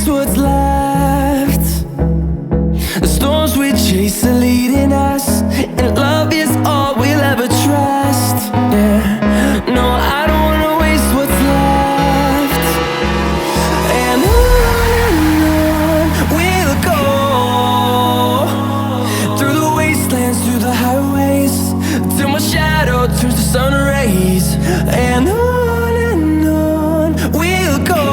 waste what's left. The storms we chase are leading us, and love is all we'll ever trust. Yeah, no, I don't wanna waste what's left. And on we'll go, through the wastelands, through the highways, till my shadow turns to sun rays. And on we'll go,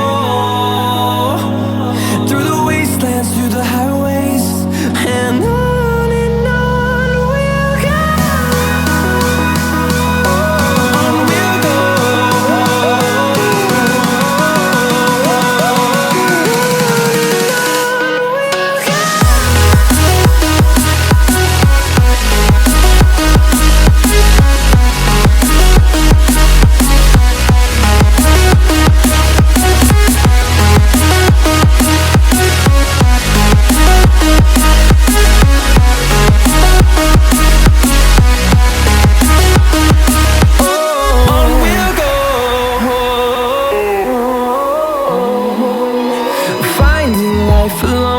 through the wastelands, through the highways, and on we'll go. On we'll go. Finding life alone.